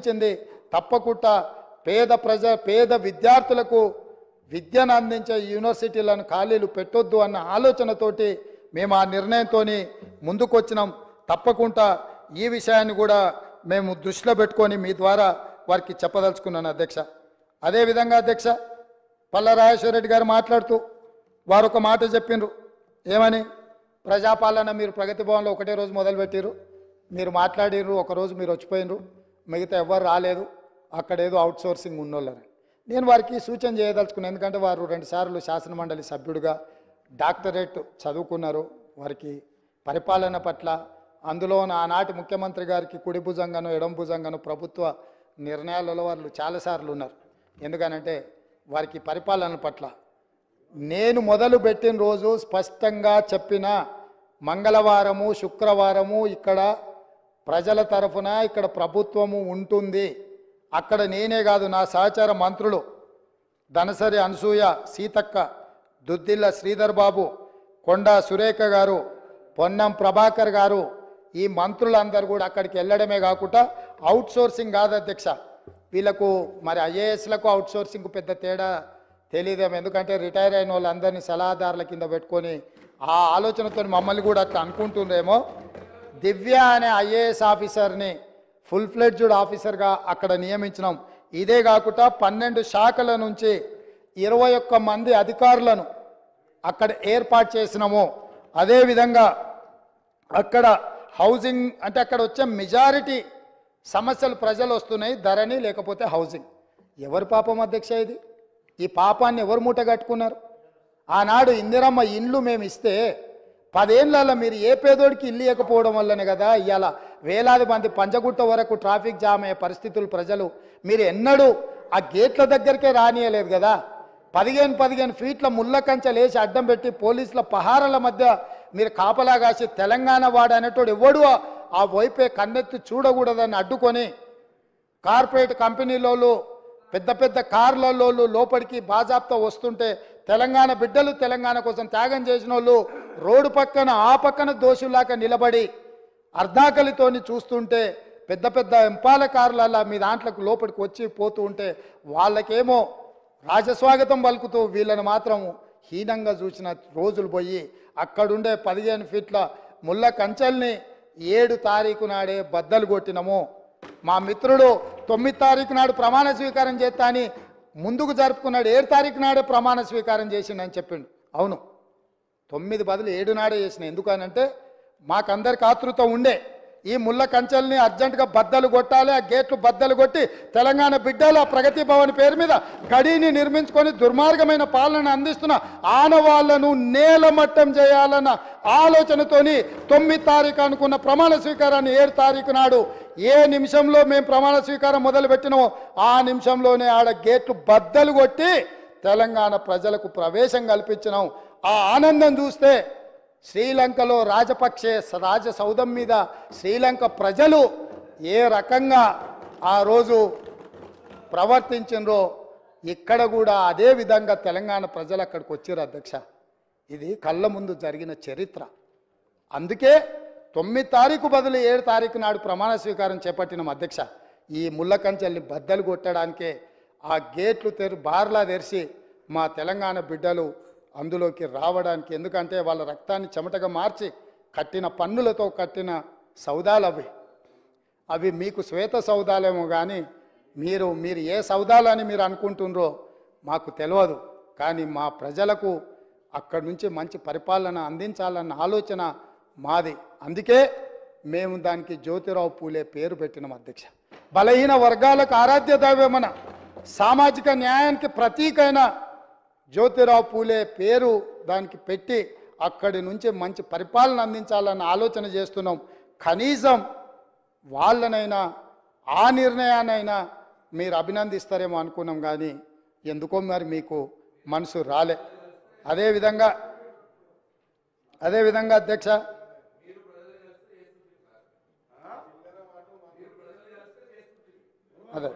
సూచించింది తప్పకుండా పేద విద్యార్థులకు విద్యను అందించే యూనివర్సిటీలను ఖాళీలు పెట్టొద్దు అన్న ఆలోచనతోటి మేము ఆ నిర్ణయంతో ముందుకు వచ్చినాం. తప్పకుండా ఈ విషయాన్ని కూడా మేము దృష్టిలో పెట్టుకొని మీ ద్వారా వారికి చెప్పదలుచుకున్నాను అధ్యక్ష. అదేవిధంగా అధ్యక్ష, పల్లా రాజేశ్వరరెడ్డి గారు మాట్లాడుతూ వారు ఒక మాట చెప్పిండ్రు. ఏమని? ప్రజాపాలన మీరు ప్రగతి భవన్లో ఒకటే రోజు మొదలుపెట్టిరు, మీరు మాట్లాడిర్రు, ఒకరోజు మీరు వచ్చిపోయినరు, మిగతా ఎవ్వరు రాలేదు, అక్కడేదో అవుట్సోర్సింగ్ ఉన్నోళ్ళని. నేను వారికి సూచన చేయదలుచుకున్నాను. ఎందుకంటే వారు 2 సార్లు శాసనమండలి సభ్యుడిగా డాక్టరేట్ చదువుకున్నారు. వారికి పరిపాలన పట్ల, అందులో ఆనాటి ముఖ్యమంత్రి గారికి కుడి భుజంగాను ఎడమ భుజంగాను ప్రభుత్వ నిర్ణయాలలో వాళ్ళు చాలాసార్లు ఉన్నారు. ఎందుకనంటే వారికి పరిపాలన పట్ల నేను మొదలుపెట్టిన రోజు స్పష్టంగా చెప్పిన, మంగళవారము శుక్రవారము ఇక్కడ ప్రజల తరఫున ఇక్కడ ప్రభుత్వము ఉంటుంది. అక్కడ నేనే కాదు, నా సహచార మంత్రులు ధనసరి అనసూయ, సీతక్క, దుద్దిల్ల శ్రీధర్ బాబు, కొండా సురేఖ గారు, పొన్నం ప్రభాకర్ గారు, ఈ మంత్రులందరూ కూడా అక్కడికి వెళ్ళడమే కాకుండా అవుట్సోర్సింగ్ కాదు అధ్యక్ష. వీళ్ళకు మరి ఐఏఎస్లకు అవుట్సోర్సింగ్కు పెద్ద తేడా తెలియదేమో. ఎందుకంటే రిటైర్ అయిన వాళ్ళందరినీ సలహాదారుల కింద పెట్టుకొని ఆ ఆలోచనతో మమ్మల్ని కూడా అట్లా అనుకుంటుండేమో. దివ్య అనే ఐఏఎస్ ఆఫీసర్ని ఫుల్ ఫ్లెడ్జ్డ్ ఆఫీసర్గా అక్కడ నియమించినాం. ఇదే కాకుండా 12 శాఖల నుంచి 21 మంది అధికారులను అక్కడ ఏర్పాటు చేసినాము. అదేవిధంగా అక్కడ హౌసింగ్ అంటే అక్కడ వచ్చే మెజారిటీ సమస్యలు ప్రజలు వస్తున్నాయి, ధరణి లేకపోతే హౌసింగ్. ఎవరు పాపం అధ్యక్ష ఇది? ఈ పాపాన్ని ఎవరు మూట కట్టుకున్నారు? ఆనాడు ఇందిరమ్మ ఇండ్లు మేము ఇస్తే 10 ఏళ్ళలో మీరు ఏ పేదోడికి ఇల్లు ఇవ్వకపోవడం వల్లనే కదా ఇవాళ వేలాది మంది పంజగుట్ట వరకు ట్రాఫిక్ జామ్ అయ్యే పరిస్థితులు. ప్రజలు మీరు ఎన్నడూ ఆ గేట్ల దగ్గరికే రానియలేదు కదా. 15 ఫీట్ల ముళ్ళ కంచెలు వేసి అడ్డం పెట్టి పోలీసుల పహారాల మధ్య మీరు కాపలా కాసి తెలంగాణ వాడు అనేటోడు ఎవడు ఆ వైపే కన్నెత్తి చూడకూడదని అడ్డుకొని కార్పొరేట్ కంపెనీలోళ్ళు పెద్ద పెద్ద కార్లలో లోపలికి బాజాప్తా వస్తుంటే తెలంగాణ బిడ్డలు తెలంగాణ కోసం త్యాగం చేసిన వాళ్ళు రోడ్డు పక్కన ఆ పక్కన దోషులాగా నిలబడి అర్ధాకలితోని చూస్తుంటే పెద్ద పెద్ద ఎంపాల కార్లలా మీ దాంట్లోకి లోపలికి వచ్చి పోతూ ఉంటే వాళ్ళకేమో రాజస్వాగతం పలుకుతూ వీళ్ళని మాత్రం హీనంగా చూసిన రోజులు పోయి అక్కడుండే 15 ఫీట్ల ముళ్ళ కంచెల్ని 7 తారీఖు నాడే బద్దలు కొట్టినము. మా మిత్రుడు 9 తారీఖు నాడు ప్రమాణ స్వీకారం చేస్తా అని ముందుకు జరుపుకున్నాడు. 7 తారీఖు నాడే ప్రమాణ స్వీకారం చేసిండని చెప్పిండు. అవును, 9 బదులు 7 నాడే చేసిన. ఎందుకనంటే మాకందరికి ఆతృత ఉండే ఈ ముళ్ళ కంచెల్ని అర్జెంటుగా బద్దలు కొట్టాలి, ఆ గేట్లు బద్దలు కొట్టి తెలంగాణ బిడ్డల ప్రగతి భవన్ పేరు మీద గడిని నిర్మించుకొని దుర్మార్గమైన పాలన అందిస్తున్న ఆనవాళ్లను నేలమట్టం చేయాలన్న ఆలోచనతోని 9 తారీఖు అనుకున్న ప్రమాణ స్వీకారాన్ని 7 తారీఖు నాడు ఏ నిమిషంలో మేము ప్రమాణ స్వీకారం మొదలు పెట్టినామో ఆ నిమిషంలోనే ఆడ గేట్లు బద్దలు కొట్టి తెలంగాణ ప్రజలకు ప్రవేశం కల్పించినాం. ఆ ఆనందం చూస్తే శ్రీలంకలో రాజపక్షే రాజసౌధం మీద శ్రీలంక ప్రజలు ఏ రకంగా ఆ రోజు ప్రవర్తించినరో ఇక్కడ కూడా అదే విధంగా తెలంగాణ ప్రజలు అక్కడికి వచ్చారు అధ్యక్ష. ఇది కళ్ళ ముందు జరిగిన చరిత్ర. అందుకే 9 తారీఖు బదులు 7 తారీఖు నాడు ప్రమాణ స్వీకారం చేపట్టిన అధ్యక్ష. ఈ ముళ్ళ కంచెల్ని బద్దలు కొట్టడానికే ఆ గేట్లు బార్లా తెరిచి మా తెలంగాణ బిడ్డలు అందులోకి రావడానికి. ఎందుకంటే వాళ్ళ రక్తాన్ని చెమటగా మార్చి కట్టిన పన్నులతో కట్టిన సౌదాలు అవి మీకు శ్వేత సౌదాలేమో కానీ మీరు ఏ సౌదాలని మీరు అనుకుంటున్నారో మాకు తెలియదు. కానీ మా ప్రజలకు అక్కడి నుంచి మంచి పరిపాలన అందించాలన్న ఆలోచన మాది. అందుకే మేము దానికి జ్యోతిరావు పూలే పేరు పెట్టినాం అధ్యక్ష. బలహీన వర్గాలకు ఆరాధ్య దైవమన సామాజిక న్యాయానికి ప్రతీకైన జ్యోతిరావు పూలే పేరు దానికి పెట్టి అక్కడి నుంచి మంచి పరిపాలన అందించాలన్న ఆలోచన చేస్తున్నాం. కనీసం వాళ్ళనైనా ఆ నిర్ణయానైనా మీరు అభినందిస్తారేమో అనుకున్నాం, కానీ ఎందుకో మరి మీకు మనసు రాలే. అదేవిధంగా అధ్యక్ష అదే